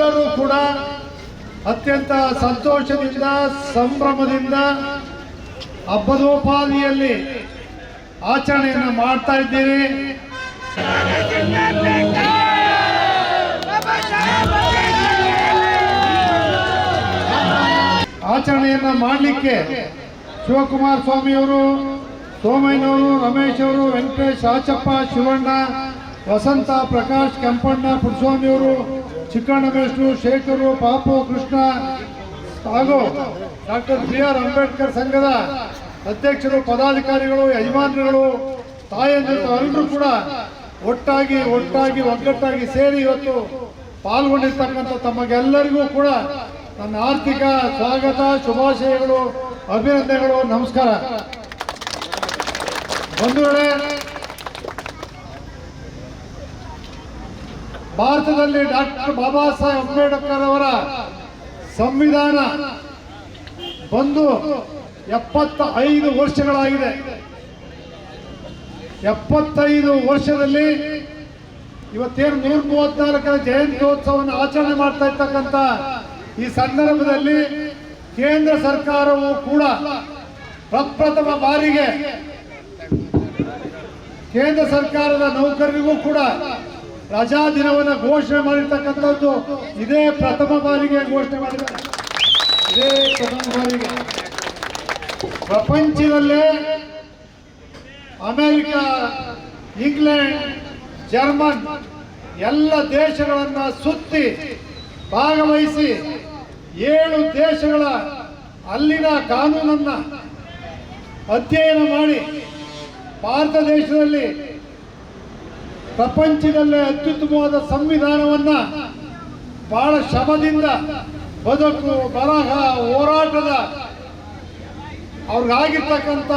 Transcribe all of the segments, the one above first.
ಎಲ್ಲರೂ ಕೂಡ ಅತ್ಯಂತ ಸಂತೋಷದಿಂದ ಸಂಭ್ರಮದಿಂದ ಹಬ್ಬದೋಪಾದಿಯಲ್ಲಿ ಆಚರಣೆಯನ್ನು ಮಾಡ್ತಾ ಇದ್ದೀರಿ. ಆಚರಣೆಯನ್ನ ಮಾಡಲಿಕ್ಕೆ ಶಿವಕುಮಾರ ಸ್ವಾಮಿಯವರು, ಸೋಮಯ್ಯನವರು, ರಮೇಶ್ ಅವರು, ವೆಂಕಟೇಶ್, ಆಚಪ್ಪ, ಶಿವಣ್ಣ, ವಸಂತ, ಪ್ರಕಾಶ್, ಕೆಂಪಣ್ಣ, ಪುಟ್ಟಸ್ವಾಮಿಯವರು, ಚಿಕ್ಕಣ್ಣ ಮೇಷ್ಟ್ರು, ಶೇಖರು, ಪಾಪು, ಕೃಷ್ಣ ಹಾಗೂ ಡಾಕ್ಟರ್ BR ಅಂಬೇಡ್ಕರ್ ಸಂಘದ ಅಧ್ಯಕ್ಷರು, ಪದಾಧಿಕಾರಿಗಳು, ಯಜಮಾನರುಗಳು, ತಾಯಂದಿರು ಎಲ್ಲರೂ ಕೂಡ ಒಟ್ಟಾಗಿ ಒಗ್ಗಟ್ಟಾಗಿ ಸೇರಿ ಇವತ್ತು ಪಾಲ್ಗೊಂಡಿರ್ತಕ್ಕಂಥ ತಮಗೆಲ್ಲರಿಗೂ ಕೂಡ ನನ್ನ ಆರ್ಥಿಕ ಸ್ವಾಗತ, ಶುಭಾಶಯಗಳು, ಅಭಿನಂದನೆಗಳು, ನಮಸ್ಕಾರ. ಬಂಧುಗಳೇ, ಭಾರತದಲ್ಲಿ ಡಾಕ್ಟರ್ ಬಾಬಾ ಸಾಹೇಬ್ ಅಂಬೇಡ್ಕರ್ ಅವರ ಸಂವಿಧಾನ ಬಂದು 75 ವರ್ಷಗಳಾಗಿದೆ. 75 ವರ್ಷದಲ್ಲಿ ಇವತ್ತೇನು 134ರ ಜಯಂತ್ಯೋತ್ಸವವನ್ನು ಆಚರಣೆ ಮಾಡ್ತಾ ಇರ್ತಕ್ಕಂಥ ಈ ಸಂದರ್ಭದಲ್ಲಿ ಕೇಂದ್ರ ಸರ್ಕಾರವು ಕೂಡ ಪ್ರಪ್ರಥಮ ಬಾರಿಗೆ ಕೇಂದ್ರ ಸರ್ಕಾರದ ನೌಕರರಿಗೂ ಕೂಡ ರಜಾ ದಿನವನ್ನು ಘೋಷಣೆ ಮಾಡಿರ್ತಕ್ಕಂಥದ್ದು ಇದೇ ಪ್ರಥಮ ಬಾರಿಗೆ ಘೋಷಣೆ ಮಾಡಿದ್ದಾರೆ. ಇದೇ ಪ್ರಥಮ ಬಾರಿಗೆ ಪ್ರಪಂಚದಲ್ಲೇ ಅಮೆರಿಕ, ಇಂಗ್ಲೆಂಡ್, ಜರ್ಮನ್ ಎಲ್ಲ ದೇಶಗಳನ್ನ ಸುತ್ತಿ ಭಾಗವಹಿಸಿ 7 ದೇಶಗಳ ಅಲ್ಲಿನ ಕಾನೂನನ್ನ ಅಧ್ಯಯನ ಮಾಡಿ ಭಾರತ ದೇಶದಲ್ಲಿ ಪ್ರಪಂಚದಲ್ಲೇ ಅತ್ಯುತ್ತಮವಾದ ಸಂವಿಧಾನವನ್ನ ಬಹಳ ಶ್ರಮದಿಂದ ಬದುಕು, ಬರಹ, ಹೋರಾಟದ ಅವ್ರಿಗಾಗಿರ್ತಕ್ಕಂಥ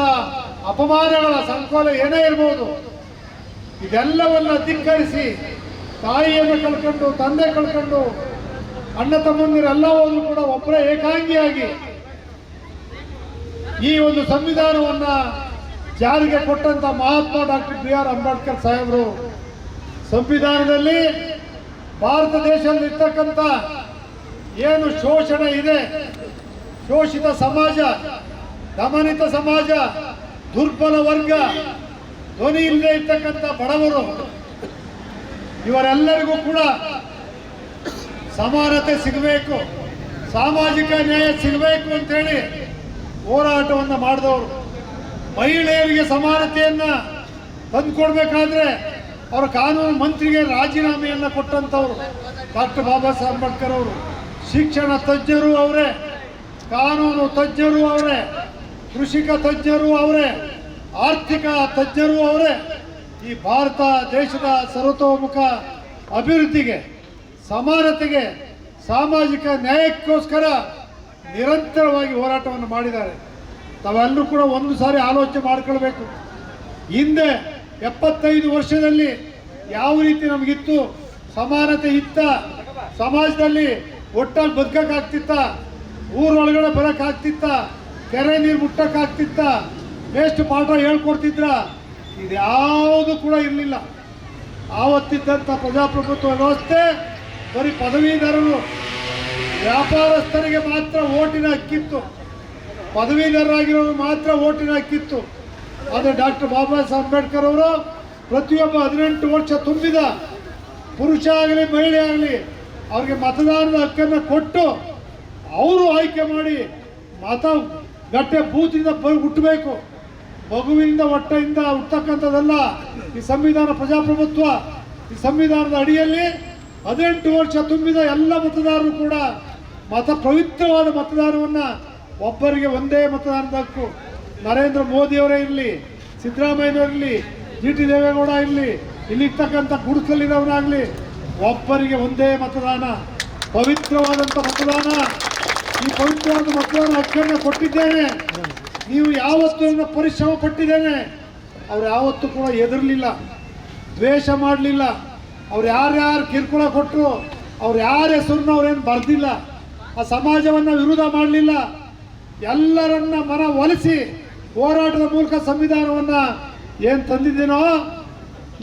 ಅಪಮಾನಗಳ ಸಂಕೋಲ ಏನೇ ಇರ್ಬೋದು, ಇದೆಲ್ಲವನ್ನ ಧಿಕ್ಕರಿಸಿ ತಾಯಿಯನ್ನು ಕಳ್ಕೊಂಡು, ತಂದೆ ಕಳ್ಕೊಂಡು, ಅಣ್ಣ ತಮ್ಮಂದಿರೆಲ್ಲ ಹೋದ್ರು ಕೂಡ ಒಬ್ಬರೇ ಏಕಾಂಗಿಯಾಗಿ ಈ ಒಂದು ಸಂವಿಧಾನವನ್ನ ಜಾರಿಗೆ ಕೊಟ್ಟಂತ ಮಹಾತ್ಮ ಡಾಕ್ಟರ್ BR ಅಂಬೇಡ್ಕರ್ ಸಾಹೇಬರು ಸಂವಿಧಾನದಲ್ಲಿ ಭಾರತ ದೇಶದಲ್ಲಿ ಇರ್ತಕ್ಕಂಥ ಏನು ಶೋಷಣೆ ಇದೆ, ಶೋಷಿತ ಸಮಾಜ, ದಮನಿತ ಸಮಾಜ, ದುರ್ಬಲ ವರ್ಗ, ಧ್ವನಿ ಇಲ್ಲದೆ ಇರ್ತಕ್ಕಂಥ ಬಡವರು, ಇವರೆಲ್ಲರಿಗೂ ಕೂಡ ಸಮಾನತೆ ಸಿಗಬೇಕು, ಸಾಮಾಜಿಕ ನ್ಯಾಯ ಸಿಗಬೇಕು ಅಂತೇಳಿ ಹೋರಾಟವನ್ನು ಮಾಡಿದವರು. ಮಹಿಳೆಯರಿಗೆ ಸಮಾನತೆಯನ್ನ ತಂದುಕೊಡ್ಬೇಕಾದ್ರೆ ಅವರ ಕಾನೂನು ಮಂತ್ರಿಗೆ ರಾಜೀನಾಮೆಯನ್ನು ಕೊಟ್ಟಂಥವ್ರು ಡಾಕ್ಟರ್ ಬಾಬಾ ಸಾಹೇಬ್ ಅಂಬೇಡ್ಕರ್ ಅವರು. ಶಿಕ್ಷಣ ತಜ್ಞರು ಅವರೇ, ಕಾನೂನು ತಜ್ಞರು ಅವರೇ, ಕೃಷಿಕ ತಜ್ಞರು ಅವರೇ, ಆರ್ಥಿಕ ತಜ್ಞರು ಅವರೇ. ಈ ಭಾರತ ದೇಶದ ಸರ್ವತೋಮುಖ ಅಭಿವೃದ್ಧಿಗೆ, ಸಮಾನತೆಗೆ, ಸಾಮಾಜಿಕ ನ್ಯಾಯಕ್ಕೋಸ್ಕರ ನಿರಂತರವಾಗಿ ಹೋರಾಟವನ್ನು ಮಾಡಿದ್ದಾರೆ. ತಾವೆಲ್ಲರೂ ಕೂಡ ಒಂದು ಸಾರಿ ಆಲೋಚನೆ ಮಾಡ್ಕೊಳ್ಬೇಕು. ಹಿಂದೆ 75 ವರ್ಷದಲ್ಲಿ ಯಾವ ರೀತಿ ನಮಗಿತ್ತು, ಸಮಾನತೆ ಇತ್ತ, ಸಮಾಜದಲ್ಲಿ ಒಟ್ಟಾಗಿ ಬದುಕಕ್ಕಾಗ್ತಿತ್ತ, ಊರೊಳಗಡೆ ಬರೋಕ್ಕಾಗ್ತಿತ್ತ, ಕೆರೆ ನೀರು ಮುಟ್ಟಕ್ಕಾಗ್ತಿತ್ತ, ಎಷ್ಟು ಪಾಠ ಹೇಳ್ಕೊಡ್ತಿದ್ರ, ಇದ್ಯಾವುದು ಕೂಡ ಇರಲಿಲ್ಲ. ಆವತ್ತಿದ್ದಂಥ ಪ್ರಜಾಪ್ರಭುತ್ವ ವ್ಯವಸ್ಥೆ ಬರೀ ಪದವೀಧರರು, ವ್ಯಾಪಾರಸ್ಥರಿಗೆ ಮಾತ್ರ ಓಟಿನ ಹಕ್ಕಿತ್ತು, ಪದವೀಧರರಾಗಿರೋರು ಮಾತ್ರ ಓಟಿನ ಹಕ್ಕಿತ್ತು. ಆದರೆ ಡಾಕ್ಟರ್ ಬಾಬಾ ಸಾಹೇಬ್ ಅಂಬೇಡ್ಕರ್ ಅವರು ಪ್ರತಿಯೊಬ್ಬ 18 ವರ್ಷ ತುಂಬಿದ ಪುರುಷ ಆಗಲಿ ಮಹಿಳೆ ಆಗಲಿ ಅವ್ರಿಗೆ ಮತದಾನದ ಹಕ್ಕನ್ನು ಕೊಟ್ಟು ಅವರು ಆಯ್ಕೆ ಮಾಡಿ ಮತ ಗಟ್ಟೆ ಬೂತಿಂದ ಹುಟ್ಟಬೇಕು. ಮಗುವಿನಿಂದ ಹೊಟ್ಟೆಯಿಂದ ಹುಟ್ಟತಕ್ಕಂಥದ್ದಲ್ಲ ಈ ಸಂವಿಧಾನ, ಪ್ರಜಾಪ್ರಭುತ್ವ. ಈ ಸಂವಿಧಾನದ ಅಡಿಯಲ್ಲಿ 18 ವರ್ಷ ತುಂಬಿದ ಎಲ್ಲ ಮತದಾರರು ಕೂಡ ಪವಿತ್ರವಾದ ಮತದಾನವನ್ನು, ಒಬ್ಬರಿಗೆ ಒಂದೇ ಮತದಾನದ ಹಕ್ಕು. ನರೇಂದ್ರ ಮೋದಿಯವರೇ ಇರಲಿ, ಸಿದ್ದರಾಮಯ್ಯನವರಿರಲಿ, GT ದೇವೇಗೌಡ ಇರಲಿ, ಇಲ್ಲಿರ್ತಕ್ಕಂಥ ಗುಡಿಸಲಿರೋನಾಗಲಿ, ಒಬ್ಬರಿಗೆ ಒಂದೇ ಮತದಾನ, ಪವಿತ್ರವಾದಂಥ ಮತದಾನ. ಈ ಪವಿತ್ರವಾದ ಮತದಾನ ಹಕ್ಕನ್ನು ಕೊಟ್ಟಿದ್ದೇನೆ. ನೀವು ಯಾವತ್ತೂ ಪರಿಶ್ರಮ ಪಟ್ಟಿದ್ದೇನೆ. ಅವ್ರು ಯಾವತ್ತೂ ಕೂಡ ಹೆದರಲಿಲ್ಲ, ದ್ವೇಷ ಮಾಡಲಿಲ್ಲ. ಅವ್ರು ಯಾರ್ಯಾರು ಕಿರುಕುಳ ಕೊಟ್ಟರು, ಅವ್ರು ಯಾರ ಹೆಸರನ್ನ ಅವ್ರೇನು ಬರೆದಿಲ್ಲ, ಆ ಸಮಾಜವನ್ನು ವಿರೋಧ ಮಾಡಲಿಲ್ಲ. ಎಲ್ಲರನ್ನ ಮನ ಒಲಿಸಿ ಹೋರಾಟದ ಮೂಲಕ ಸಂವಿಧಾನವನ್ನು ಏನು ತಂದಿದ್ದೀನೋ,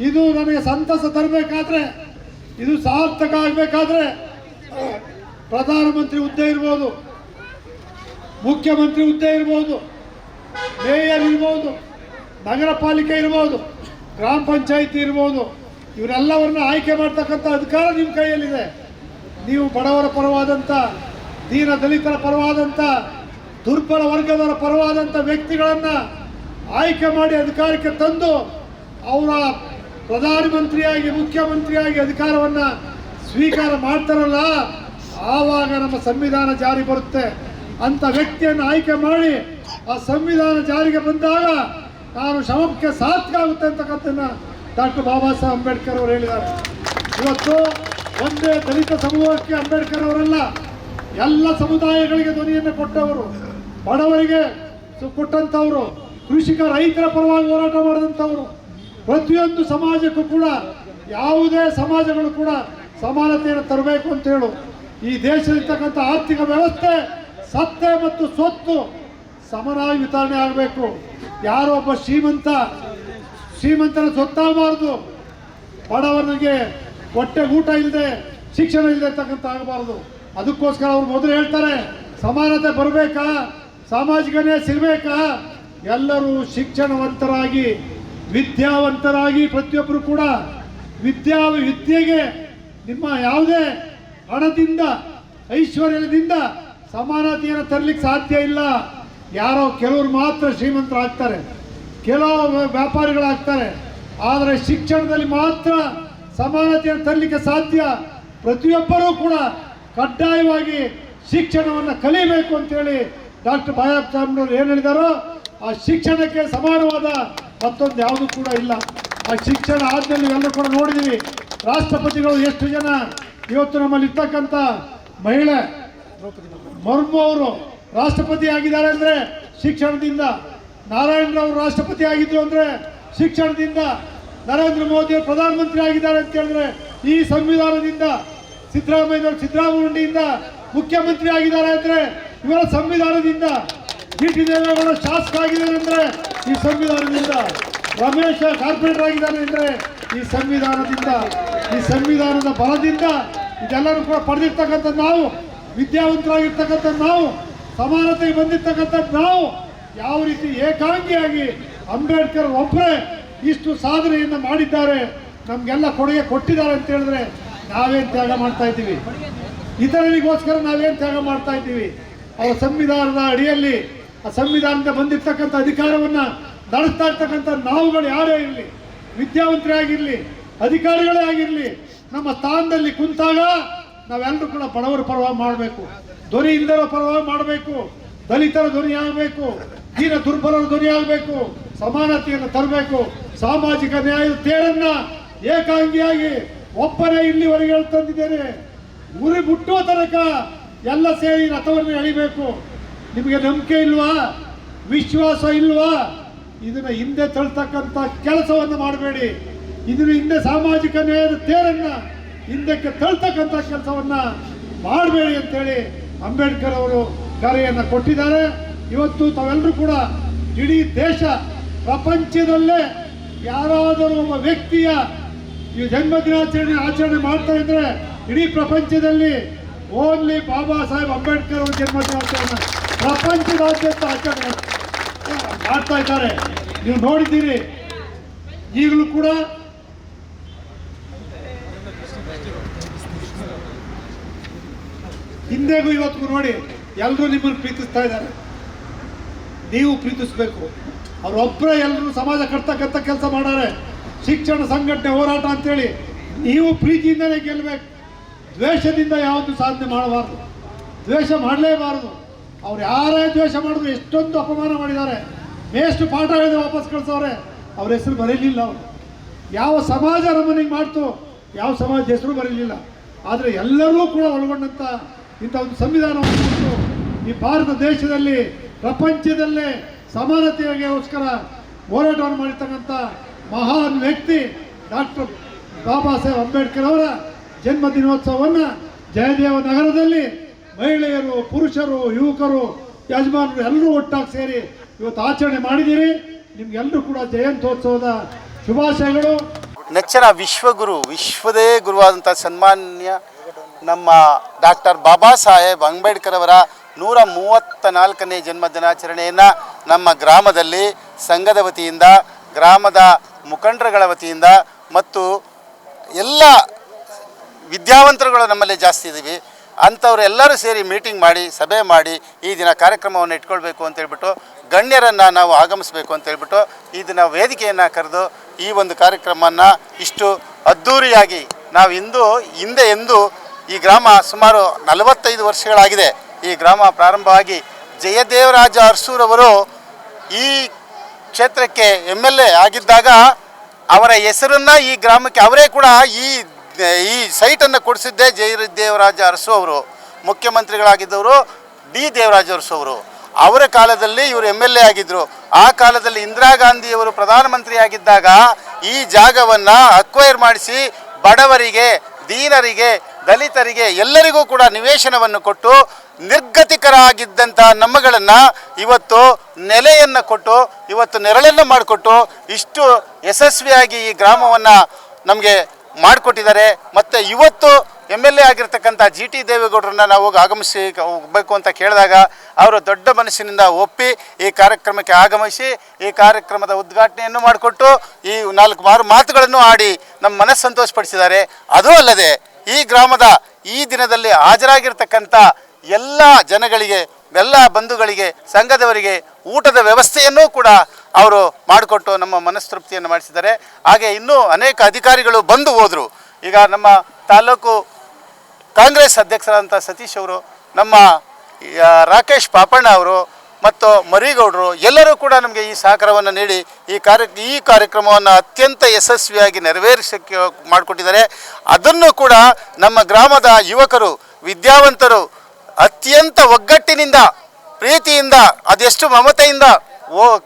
ಇದು ನನಗೆ ಸಂತಸ ತರಬೇಕಾದ್ರೆ, ಇದು ಸಾರ್ಥಕ ಆಗಬೇಕಾದ್ರೆ ಪ್ರಧಾನಮಂತ್ರಿ ಹುದ್ದೆ ಇರ್ಬೋದು, ಮುಖ್ಯಮಂತ್ರಿ ಹುದ್ದೆ ಇರ್ಬೋದು, ಮೇಯರ್ ಇರ್ಬೋದು, ನಗರ ಪಾಲಿಕೆ ಇರ್ಬೋದು, ಗ್ರಾಮ ಪಂಚಾಯಿತಿ ಇರ್ಬೋದು, ಇವರೆಲ್ಲವನ್ನ ಆಯ್ಕೆ ಮಾಡ್ತಕ್ಕಂಥ ಅಧಿಕಾರ ನಿಮ್ಮ ಕೈಯಲ್ಲಿದೆ. ನೀವು ಬಡವರ ಪರವಾದಂಥ, ದೀನ ದಲಿತರ ಪರವಾದಂಥ, ದುರ್ಬಲ ವರ್ಗದವರ ಪರವಾದಂಥ ವ್ಯಕ್ತಿಗಳನ್ನು ಆಯ್ಕೆ ಮಾಡಿ ಅಧಿಕಾರಕ್ಕೆ ತಂದು ಅವರ ಪ್ರಧಾನಮಂತ್ರಿಯಾಗಿ ಮುಖ್ಯಮಂತ್ರಿಯಾಗಿ ಅಧಿಕಾರವನ್ನು ಸ್ವೀಕಾರ ಮಾಡ್ತಾರಲ್ಲ, ಆವಾಗ ನಮ್ಮ ಸಂವಿಧಾನ ಜಾರಿ ಬರುತ್ತೆ. ಅಂಥ ವ್ಯಕ್ತಿಯನ್ನು ಆಯ್ಕೆ ಮಾಡಿ ಆ ಸಂವಿಧಾನ ಜಾರಿಗೆ ಬಂದಾಗ ನಾನು ಶ್ರಮಕ್ಕೆ ಸಾರ್ಥಕ ಆಗುತ್ತೆ ಅಂತಕ್ಕಂಥದ್ದನ್ನು ಡಾಕ್ಟರ್ ಬಾಬಾ ಸಾಹೇಬ್ ಅಂಬೇಡ್ಕರ್ ಅವರು ಹೇಳಿದ್ದಾರೆ. ಇವತ್ತು ಒಂದೇ ದಲಿತ ಸಮೂಹಕ್ಕೆ ಅಂಬೇಡ್ಕರ್ ಅವರಲ್ಲ, ಎಲ್ಲ ಸಮುದಾಯಗಳಿಗೆ ಧ್ವನಿಯನ್ನು ಕೊಟ್ಟವರು, ಬಡವರಿಗೆ ಕೊಟ್ಟಂಥವರು, ಕೃಷಿಕ ರೈತರ ಪರವಾಗಿ ಹೋರಾಟ ಮಾಡಿದಂಥವರು. ಪ್ರತಿಯೊಂದು ಸಮಾಜಕ್ಕೂ ಕೂಡ, ಯಾವುದೇ ಸಮಾಜಗಳು ಕೂಡ ಸಮಾನತೆಯನ್ನು ತರಬೇಕು ಅಂತ ಹೇಳು. ಈ ದೇಶದಲ್ಲಿರ್ತಕ್ಕಂಥ ಆರ್ಥಿಕ ವ್ಯವಸ್ಥೆ ಸತ್ತೆ ಮತ್ತು ಸ್ವತ್ತು ಸಮನಾಗಿ ವಿತರಣೆ ಆಗಬೇಕು. ಯಾರೋ ಒಬ್ಬ ಶ್ರೀಮಂತನ ಸೊತ್ತಾಗಬಾರ್ದು, ಬಡವನಿಗೆ ಹೊಟ್ಟೆಗೆ ಊಟ ಇಲ್ಲದೆ ಶಿಕ್ಷಣ ಇಲ್ಲದೆ ಇರ್ತಕ್ಕಂಥ ಆಗಬಾರ್ದು. ಅದಕ್ಕೋಸ್ಕರ ಅವ್ರು ಮೊದಲು ಹೇಳ್ತಾರೆ, ಸಮಾನತೆ ಬರಬೇಕಾ, ಸಾಮಾಜಿಕ ನ್ಯಾಯ ಸಿಗಬೇಕಾ, ಎಲ್ಲರೂ ಶಿಕ್ಷಣವಂತರಾಗಿ ವಿದ್ಯಾವಂತರಾಗಿ ಪ್ರತಿಯೊಬ್ಬರು ಕೂಡ ವಿದ್ಯೆಗೆ ನಿಮ್ಮ ಯಾವುದೇ ಹಣದಿಂದ ಐಶ್ವರ್ಯದಿಂದ ಸಮಾನತೆಯನ್ನು ತರಲಿಕ್ಕೆ ಸಾಧ್ಯ ಇಲ್ಲ. ಯಾರೋ ಕೆಲವರು ಮಾತ್ರ ಶ್ರೀಮಂತರಾಗ್ತಾರೆ, ಕೆಲವು ವ್ಯಾಪಾರಿಗಳಾಗ್ತಾರೆ, ಆದರೆ ಶಿಕ್ಷಣದಲ್ಲಿ ಮಾತ್ರ ಸಮಾನತೆಯನ್ನು ತರಲಿಕ್ಕೆ ಸಾಧ್ಯ. ಪ್ರತಿಯೊಬ್ಬರೂ ಕೂಡ ಕಡ್ಡಾಯವಾಗಿ ಶಿಕ್ಷಣವನ್ನು ಕಲಿಬೇಕು ಅಂತೇಳಿ ಡಾಕ್ಟರ್ ಬಾಬಾ ಸಾಹೇಬ್ ಏನು ಹೇಳಿದಾರೋ, ಆ ಶಿಕ್ಷಣಕ್ಕೆ ಸಮಾನವಾದ ಮತ್ತೊಂದು ಯಾವುದೂ ಕೂಡ ಇಲ್ಲ. ಆ ಶಿಕ್ಷಣ ಆದ್ಮೇಲೆ ಎಲ್ಲರೂ ಕೂಡ ನೋಡಿದ್ದೀವಿ, ರಾಷ್ಟ್ರಪತಿಗಳು ಎಷ್ಟು ಜನ ಇವತ್ತು ನಮ್ಮಲ್ಲಿ ಇರ್ತಕ್ಕಂಥ ಮಹಿಳೆ ಮುರ್ಮು ಅವರು ರಾಷ್ಟ್ರಪತಿ ಆಗಿದ್ದಾರೆ ಅಂದರೆ ಶಿಕ್ಷಣದಿಂದ, ನಾರಾಯಣರಾವ್ ರಾಷ್ಟ್ರಪತಿ ಆಗಿದ್ರು ಅಂದರೆ ಶಿಕ್ಷಣದಿಂದ, ನರೇಂದ್ರ ಮೋದಿ ಅವರು ಪ್ರಧಾನಮಂತ್ರಿ ಆಗಿದ್ದಾರೆ ಅಂತ ಹೇಳಿದ್ರೆ ಈ ಸಂವಿಧಾನದಿಂದ, ಸಿದ್ದರಾಮಯ್ಯನವರು ಮುಖ್ಯಮಂತ್ರಿ ಆಗಿದ್ದಾರೆ ಅಂದರೆ ಇವರ ಸಂವಿಧಾನದಿಂದ, ಟಿ ದೇವೇಗೌಡ ಶಾಸಕ ಆಗಿದ್ದಾರೆ ಅಂದರೆ ಈ ಸಂವಿಧಾನದಿಂದ, ರಮೇಶ ಕಾರ್ಪೊರೇಟರ್ ಆಗಿದ್ದಾರೆ ಅಂದರೆ ಈ ಸಂವಿಧಾನದಿಂದ, ಈ ಸಂವಿಧಾನದ ಬಲದಿಂದ ಇದೆಲ್ಲರೂ ಕೂಡ ಪಡೆದಿರ್ತಕ್ಕಂಥ ನಾವು, ವಿದ್ಯಾವಂತರಾಗಿರ್ತಕ್ಕಂಥ ನಾವು, ಸಮಾನತೆಗೆ ಬಂದಿರ್ತಕ್ಕಂಥ ನಾವು ಯಾವ ರೀತಿ ಏಕಾಂಗಿಯಾಗಿ ಅಂಬೇಡ್ಕರ್ ಒಬ್ಬರೇ ಇಷ್ಟು ಸಾಧನೆಯನ್ನು ಮಾಡಿದ್ದಾರೆ, ನಮಗೆಲ್ಲ ಕೊಡುಗೆ ಕೊಟ್ಟಿದ್ದಾರೆ ಅಂತ ಹೇಳಿದ್ರೆ ನಾವೇನು ತ್ಯಾಗ ಮಾಡ್ತಾ ಇದ್ದೀವಿ, ಇತರರಿಗೋಸ್ಕರ ನಾವೇನು ತ್ಯಾಗ ಮಾಡ್ತಾ ಇದ್ದೀವಿ. ಅವರ ಸಂವಿಧಾನದ ಅಡಿಯಲ್ಲಿ ಆ ಸಂವಿಧಾನದಿಂದ ಬಂದಿರ್ತಕ್ಕಂಥ ಅಧಿಕಾರವನ್ನು ನಡೆಸ್ತಾ ಇರ್ತಕ್ಕಂಥ ನಾವುಗಳು ಯಾರೇ ಇರಲಿ, ವಿದ್ಯಾವಂತರೇ ಆಗಿರಲಿ, ಅಧಿಕಾರಿಗಳೇ ಆಗಿರಲಿ, ನಮ್ಮ ಸ್ಥಾನದಲ್ಲಿ ಕುಂತಾಗ ನಾವೆಲ್ಲರೂ ಕೂಡ ಬಡವರ ಪರವಾಗಿ ಮಾಡಬೇಕು, ಧ್ವನಿ ಇಲ್ಲದರ ಪರವಾಗಿ ಮಾಡಬೇಕು, ದಲಿತರ ಧ್ವನಿ ಆಗಬೇಕು, ದೀನ ದುರ್ಬಲರ ಧ್ವನಿ ಆಗಬೇಕು, ಸಮಾನತೆಯನ್ನು ತರಬೇಕು, ಸಾಮಾಜಿಕ ನ್ಯಾಯದ ತೇರನ್ನ ಏಕಾಂಗಿಯಾಗಿ ಒಬ್ಬನೇ ಇಲ್ಲಿವರೆಗೆ ಹೇಳ್ತಂದಿದ್ದೇನೆ, ಉರಿ ಮುಟ್ಟುವ ತನಕ ಎಲ್ಲ ಸೇರಿ ರಥವನ್ನು ಎಳಿಬೇಕು. ನಿಮಗೆ ನಂಬಿಕೆ ಇಲ್ವಾ, ವಿಶ್ವಾಸ ಇಲ್ವಾ, ಇದನ್ನ ಹಿಂದೆ ತಳ್ತಕ್ಕಂಥ ಕೆಲಸವನ್ನು ಮಾಡಬೇಡಿ. ಇದನ್ನ ಹಿಂದೆ ಸಾಮಾಜಿಕ ನ್ಯಾಯದ ತೇರನ್ನ ಹಿಂದಕ್ಕೆ ತಳ್ತಕ್ಕಂಥ ಕೆಲಸವನ್ನ ಮಾಡಬೇಡಿ ಅಂತೇಳಿ ಅಂಬೇಡ್ಕರ್ ಅವರು ಕರೆಯನ್ನು ಕೊಟ್ಟಿದ್ದಾರೆ. ಇವತ್ತು ತಾವೆಲ್ಲರೂ ಕೂಡ ಇಡೀ ದೇಶ ಪ್ರಪಂಚದಲ್ಲೇ ಯಾರಾದರೂ ಒಬ್ಬ ವ್ಯಕ್ತಿಯ ಈ ಜನ್ಮದಿನಾಚರಣೆ ಆಚರಣೆ ಮಾಡ್ತಾ ಇದ್ರೆ ಇಡೀ ಪ್ರಪಂಚದಲ್ಲಿ ಓನ್ಲಿ ಬಾಬಾ ಸಾಹೇಬ್ ಅಂಬೇಡ್ಕರ್ ಅವರ ಜನ್ಮದಿನಾಚರಣೆ ಪ್ರಪಂಚದಾದ್ಯಂತ ಆಚರಣೆ ಮಾಡ್ತಾ ಇದ್ದಾರೆ. ನೀವು ನೋಡಿದ್ದೀರಿ, ಈಗಲೂ ಕೂಡ ಹಿಂದೆಗೂ ಇವತ್ತಿಗೂ ನೋಡಿ ಎಲ್ಲರೂ ನಿಮ್ಮನ್ನು ಪ್ರೀತಿಸ್ತಾ ಇದ್ದಾರೆ. ನೀವು ಪ್ರೀತಿಸ್ಬೇಕು. ಅವರೊಬ್ಬರೇ ಎಲ್ಲರೂ ಸಮಾಜ ಕಟ್ತಕ್ಕಂಥ ಕೆಲಸ ಮಾಡಾರೆ. ಶಿಕ್ಷಣ ಸಂಘಟನೆ ಹೋರಾಟ ಅಂತೇಳಿ ನೀವು ಪ್ರೀತಿಯಿಂದಲೇ ಗೆಲ್ಲಬೇಕು. ದ್ವೇಷದಿಂದ ಯಾವುದು ಸಾಧನೆ ಮಾಡಬಾರ್ದು, ದ್ವೇಷ ಮಾಡಲೇಬಾರದು. ಅವ್ರು ಯಾರೇ ದ್ವೇಷ ಮಾಡಿದ್ರು, ಎಷ್ಟೊಂದು ಅಪಮಾನ ಮಾಡಿದ್ದಾರೆ, ಎಷ್ಟು ಪಾಠ ಹೇಳಿದ್ರೆ ವಾಪಸ್ ಕಳಿಸೋರೆ, ಅವ್ರ ಹೆಸರು ಬರೀಲಿಲ್ಲ. ಅವರು ಯಾವ ಸಮಾಜ ನಮ್ಮನಿಗೆ ಮಾಡ್ತು, ಯಾವ ಸಮಾಜ ಹೆಸರು ಬರೀಲಿಲ್ಲ. ಆದರೆ ಎಲ್ಲರೂ ಕೂಡ ಒಳಗೊಂಡಂಥ ಇಂಥ ಒಂದು ಸಂವಿಧಾನವನ್ನು ಕೊಟ್ಟು ಈ ಭಾರತ ದೇಶದಲ್ಲಿ ಪ್ರಪಂಚದಲ್ಲೇ ಸಮಾನತೆಗೋಸ್ಕರ ಹೋರಾಟವನ್ನು ಮಾಡಿರ್ತಕ್ಕಂಥ ಮಹಾನ್ ವ್ಯಕ್ತಿ ಡಾಕ್ಟರ್ ಬಾಬಾ ಸಾಹೇಬ್ ಅಂಬೇಡ್ಕರ್ ಅವರ ಜನ್ಮದಿನೋತ್ಸವವನ್ನು ಜಯದೇವ ನಗರದಲ್ಲಿ ಮಹಿಳೆಯರು, ಪುರುಷರು, ಯುವಕರು, ಯಜಮಾನರು ಎಲ್ಲರೂ ಒಟ್ಟಾಗಿ ಸೇರಿ ಇವತ್ತು ಆಚರಣೆ ಮಾಡಿದ್ದೀರಿ. ನಿಮ್ಗೆಲ್ಲರೂ ಕೂಡ ಜಯಂತ್ಯೋತ್ಸವದ ಶುಭಾಶಯಗಳು. ನೆಚ್ಚಿನ ವಿಶ್ವಗುರು, ವಿಶ್ವದೇ ಗುರುವಾದಂಥ ಸನ್ಮಾನ್ಯ ನಮ್ಮ ಡಾಕ್ಟರ್ ಬಾಬಾ ಸಾಹೇಬ್ ಅಂಬೇಡ್ಕರ್ ಅವರ 134ನೇ ಜನ್ಮ ದಿನಾಚರಣೆಯನ್ನು ನಮ್ಮ ಗ್ರಾಮದಲ್ಲಿ ಸಂಘದ ವತಿಯಿಂದ, ಗ್ರಾಮದ ಮುಖಂಡರುಗಳ ವತಿಯಿಂದ ಮತ್ತು ಎಲ್ಲ ವಿದ್ಯಾವಂತರುಗಳು ನಮ್ಮಲ್ಲಿ ಜಾಸ್ತಿ ಇದ್ದೀವಿ ಅಂಥವ್ರು ಎಲ್ಲರೂ ಸೇರಿ ಮೀಟಿಂಗ್ ಮಾಡಿ, ಸಭೆ ಮಾಡಿ ಈ ದಿನ ಕಾರ್ಯಕ್ರಮವನ್ನು ಇಟ್ಕೊಳ್ಬೇಕು ಅಂತೇಳ್ಬಿಟ್ಟು, ಗಣ್ಯರನ್ನು ನಾವು ಆಗಮಿಸಬೇಕು ಅಂತೇಳ್ಬಿಟ್ಟು ಈ ದಿನ ವೇದಿಕೆಯನ್ನು ಕರೆದು ಈ ಒಂದು ಕಾರ್ಯಕ್ರಮವನ್ನು ಇಷ್ಟು ಅದ್ಧೂರಿಯಾಗಿ ನಾವು ಹಿಂದೆ ಎಂದು ಈ ಗ್ರಾಮ ಸುಮಾರು 45 ವರ್ಷಗಳಾಗಿದೆ ಈ ಗ್ರಾಮ ಪ್ರಾರಂಭವಾಗಿ. ಜಯದೇವರಾಜ ಅರಸೂರವರು ಈ ಕ್ಷೇತ್ರಕ್ಕೆ MLA ಆಗಿದ್ದಾಗ ಅವರ ಹೆಸರನ್ನು ಈ ಗ್ರಾಮಕ್ಕೆ ಅವರೇ ಕೂಡ ಈ ಸೈಟನ್ನು ಕೊಡಿಸಿದ್ದೇ ಜಯದೇವರಾಜ ಅರಸು ಅವರು. ಮುಖ್ಯಮಂತ್ರಿಗಳಾಗಿದ್ದವರು ಡಿ ದೇವರಾಜ ಅರಸು ಅವರು. ಅವರ ಕಾಲದಲ್ಲಿ ಇವರು MLA ಆಗಿದ್ದರು. ಆ ಕಾಲದಲ್ಲಿ ಇಂದಿರಾ ಗಾಂಧಿಯವರು ಪ್ರಧಾನಮಂತ್ರಿ ಆಗಿದ್ದಾಗ ಈ ಜಾಗವನ್ನು ಅಕ್ವೈರ್ ಮಾಡಿಸಿ ಬಡವರಿಗೆ, ದೀನರಿಗೆ, ದಲಿತರಿಗೆ ಎಲ್ಲರಿಗೂ ಕೂಡ ನಿವೇಶನವನ್ನು ಕೊಟ್ಟು ನಿರ್ಗತಿಕರಾಗಿದ್ದಂಥ ನಮ್ಮಗಳನ್ನು ಇವತ್ತು ನೆಲೆಯನ್ನು ಕೊಟ್ಟು, ಇವತ್ತು ನೆರಳನ್ನು ಮಾಡಿಕೊಟ್ಟು ಇಷ್ಟು ಯಶಸ್ವಿಯಾಗಿ ಈ ಗ್ರಾಮವನ್ನು ನಮಗೆ ಮಾಡಿಕೊಟ್ಟಿದ್ದಾರೆ. ಮತ್ತು ಇವತ್ತು MLA ಆಗಿರ್ತಕ್ಕಂಥ GT ದೇವೇಗೌಡರನ್ನ ನಾವು ಆಗಮಿಸಿ ಹೋಗಬೇಕು ಅಂತ ಕೇಳಿದಾಗ ಅವರು ದೊಡ್ಡ ಮನಸ್ಸಿನಿಂದ ಒಪ್ಪಿ ಈ ಕಾರ್ಯಕ್ರಮಕ್ಕೆ ಆಗಮಿಸಿ ಈ ಕಾರ್ಯಕ್ರಮದ ಉದ್ಘಾಟನೆಯನ್ನು ಮಾಡಿಕೊಟ್ಟು ಈ 4 ಮಾತುಗಳನ್ನು ಆಡಿ ನಮ್ಮ ಮನಸ್ಸು ಸಂತೋಷಪಡಿಸಿದ್ದಾರೆ. ಅದೂ ಅಲ್ಲದೆ ಈ ಗ್ರಾಮದ ಈ ದಿನದಲ್ಲಿ ಹಾಜರಾಗಿರ್ತಕ್ಕಂಥ ಎಲ್ಲ ಜನಗಳಿಗೆ, ಎಲ್ಲ ಬಂಧುಗಳಿಗೆ, ಸಂಘದವರಿಗೆ ಊಟದ ವ್ಯವಸ್ಥೆಯನ್ನೂ ಕೂಡ ಅವರು ಮಾಡಿಕೊಟ್ಟು ನಮ್ಮ ಮನಸ್ತೃಪ್ತಿಯನ್ನು ಮಾಡಿಸಿದ್ದಾರೆ. ಹಾಗೆ ಇನ್ನೂ ಅನೇಕ ಅಧಿಕಾರಿಗಳು ಬಂದು ಹೋದರು. ಈಗ ನಮ್ಮ ತಾಲೂಕು ಕಾಂಗ್ರೆಸ್ ಅಧ್ಯಕ್ಷರಾದಂಥ ಸತೀಶ್ ಅವರು, ನಮ್ಮ ರಾಕೇಶ್ ಪಾಪಣ್ಣ ಅವರು ಮತ್ತು ಮರಿಗೌಡರು ಎಲ್ಲರೂ ಕೂಡ ನಮಗೆ ಈ ಸಹಕಾರವನ್ನು ನೀಡಿ ಈ ಕಾರ್ಯಕ್ರಮವನ್ನು ಅತ್ಯಂತ ಯಶಸ್ವಿಯಾಗಿ ನೆರವೇರಿಸೋಕ್ಕೆ ಮಾಡಿಕೊಟ್ಟಿದ್ದಾರೆ. ಅದನ್ನು ಕೂಡ ನಮ್ಮ ಗ್ರಾಮದ ಯುವಕರು, ವಿದ್ಯಾವಂತರು ಅತ್ಯಂತ ಒಗ್ಗಟ್ಟಿನಿಂದ, ಪ್ರೀತಿಯಿಂದ, ಅದೆಷ್ಟು ಮಮತೆಯಿಂದ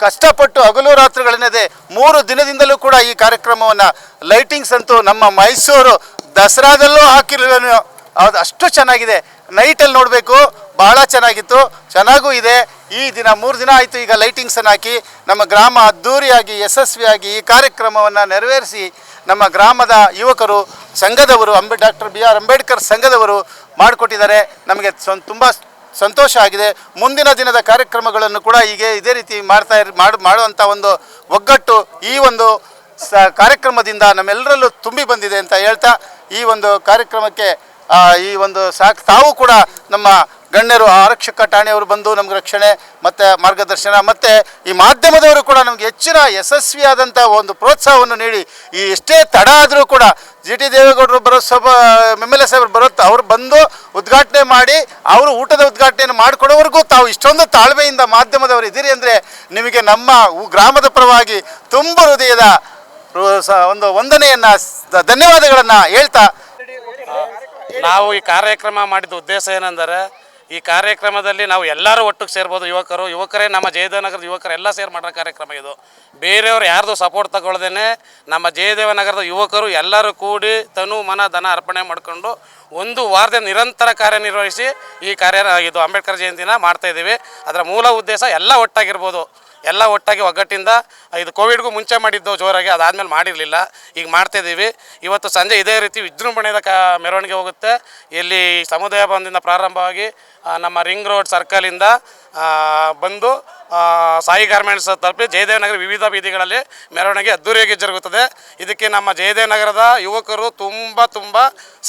ಕಷ್ಟಪಟ್ಟು ಹಗಲು ರಾತ್ರಿಗಳನ್ನೇ 3 ದಿನದಿಂದಲೂ ಕೂಡ ಈ ಕಾರ್ಯಕ್ರಮವನ್ನು ಲೈಟಿಂಗ್ಸ್ ಅಂತೂ ನಮ್ಮ ಮೈಸೂರು ದಸರಾದಲ್ಲೂ ಹಾಕಿರಲಿಲ್ಲ. ಅದು ಅಷ್ಟು ಚೆನ್ನಾಗಿದೆ. ನೈಟಲ್ಲಿ ನೋಡಬೇಕು, ಬಹಳ ಚೆನ್ನಾಗಿತ್ತು, ಚೆನ್ನಾಗೂ ಇದೆ. ಈ ದಿನ 3 ದಿನ ಆಯಿತು ಈಗ ಲೈಟಿಂಗ್ಸನ್ನು ಹಾಕಿ ನಮ್ಮ ಗ್ರಾಮ ಅದ್ಧೂರಿಯಾಗಿ ಯಶಸ್ವಿಯಾಗಿ ಈ ಕಾರ್ಯಕ್ರಮವನ್ನು ನೆರವೇರಿಸಿ ನಮ್ಮ ಗ್ರಾಮದ ಯುವಕರು, ಸಂಘದವರು, ಡಾಕ್ಟರ್ BR ಅಂಬೇಡ್ಕರ್ ಸಂಘದವರು ಮಾಡಿಕೊಟ್ಟಿದ್ದಾರೆ. ನಮಗೆ ತುಂಬ ಸಂತೋಷ ಆಗಿದೆ. ಮುಂದಿನ ದಿನದ ಕಾರ್ಯಕ್ರಮಗಳನ್ನು ಕೂಡ ಇದೇ ರೀತಿ ಮಾಡುವಂಥ ಒಂದು ಒಗ್ಗಟ್ಟು ಈ ಒಂದು ಕಾರ್ಯಕ್ರಮದಿಂದ ನಮ್ಮೆಲ್ಲರಲ್ಲೂ ತುಂಬಿ ಬಂದಿದೆ ಅಂತ ಹೇಳ್ತಾ ಈ ಒಂದು ಕಾರ್ಯಕ್ರಮಕ್ಕೆ ಈ ಒಂದು ತಾವು ಕೂಡ ನಮ್ಮ ಗಣ್ಯರು, ಆರಕ್ಷಕ ಠಾಣೆಯವರು ಬಂದು ನಮ್ಗೆ ರಕ್ಷಣೆ ಮತ್ತು ಮಾರ್ಗದರ್ಶನ ಮತ್ತು ಈ ಮಾಧ್ಯಮದವರು ಕೂಡ ನಮಗೆ ಹೆಚ್ಚಿನ ಯಶಸ್ವಿಯಾದಂಥ ಒಂದು ಪ್ರೋತ್ಸಾಹವನ್ನು ನೀಡಿ ಎಷ್ಟೇ ತಡ ಆದರೂ ಕೂಡ GT ದೇವೇಗೌಡರು MLA ಸಾಹೇಬರು ಅವ್ರು ಬಂದು ಉದ್ಘಾಟನೆ ಮಾಡಿ ಅವರು ಊಟದ ಉದ್ಘಾಟನೆಯನ್ನು ಮಾಡಿಕೊಡೋವರೆಗೂ ತಾವು ಇಷ್ಟೊಂದು ತಾಳ್ಮೆಯಿಂದ ಮಾಧ್ಯಮದವರು ಇದ್ದೀರಿ ಅಂದರೆ ನಿಮಗೆ ನಮ್ಮ ಗ್ರಾಮದ ಪರವಾಗಿ ತುಂಬ ಹೃದಯದ ಒಂದು ವಂದನೆಯನ್ನು, ಧನ್ಯವಾದಗಳನ್ನು ಹೇಳ್ತಾ ನಾವು ಈ ಕಾರ್ಯಕ್ರಮ ಮಾಡಿದ ಉದ್ದೇಶ ಏನೆಂದರೆ ಈ ಕಾರ್ಯಕ್ರಮದಲ್ಲಿ ನಾವು ಎಲ್ಲರೂ ಒಟ್ಟಿಗೆ ಸೇರ್ಬೋದು. ಯುವಕರೇ ನಮ್ಮ ಜಯದೇವನಗರದ ಯುವಕರು ಎಲ್ಲ ಸೇರಿ ಮಾಡೋ ಕಾರ್ಯಕ್ರಮ ಇದು. ಬೇರೆಯವರು ಯಾರ್ದು ಸಪೋರ್ಟ್ ತಗೊಳ್ದೇನೆ ನಮ್ಮ ಜಯದೇವನಗರದ ಯುವಕರು ಎಲ್ಲರೂ ಕೂಡಿ ತನು ಮನ ಧನ ಅರ್ಪಣೆ ಮಾಡಿಕೊಂಡು 1 ವಾರದಿಂದ ನಿರಂತರ ಕಾರ್ಯನಿರ್ವಹಿಸಿ ಈ ಇದು ಅಂಬೇಡ್ಕರ್ ಜಯಂತಿನ ಮಾಡ್ತಾಯಿದ್ದೀವಿ. ಅದರ ಮೂಲ ಉದ್ದೇಶ ಎಲ್ಲ ಒಟ್ಟಾಗಿರ್ಬೋದು, ಎಲ್ಲ ಒಟ್ಟಾಗಿ ಒಗ್ಗಟ್ಟಿಂದ. ಇದು ಕೋವಿಡ್ಗೂ ಮುಂಚೆ ಮಾಡಿದ್ದು ಜೋರಾಗಿ, ಅದಾದಮೇಲೆ ಮಾಡಿರಲಿಲ್ಲ, ಈಗ ಮಾಡ್ತಾಯಿದ್ದೀವಿ. ಇವತ್ತು ಸಂಜೆ ಇದೇ ರೀತಿ ವಿಜೃಂಭಣೆಯ ಮೆರವಣಿಗೆ ಹೋಗುತ್ತೆ. ಇಲ್ಲಿ ಸಮುದಾಯ ಭವನದಿಂದ ಪ್ರಾರಂಭವಾಗಿ ನಮ್ಮ ರಿಂಗ್ ರೋಡ್ ಸರ್ಕಲಿಂದ ಬಂದು ಸಾಯಿ ಗಾರ್ಮೆಂಟ್ಸ್ ತಲುಪಿ ಜಯದೇವನಗರ ವಿವಿಧ ಬೀದಿಗಳಲ್ಲಿ ಮೆರವಣಿಗೆ ಅದ್ದೂರಿಯಾಗಿ ಜರುಗುತ್ತದೆ. ಇದಕ್ಕೆ ನಮ್ಮ ಜಯದೇವನಗರದ ಯುವಕರು ತುಂಬ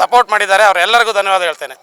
ಸಪೋರ್ಟ್ ಮಾಡಿದ್ದಾರೆ. ಅವರೆಲ್ಲರಿಗೂ ಧನ್ಯವಾದ ಹೇಳ್ತೇನೆ.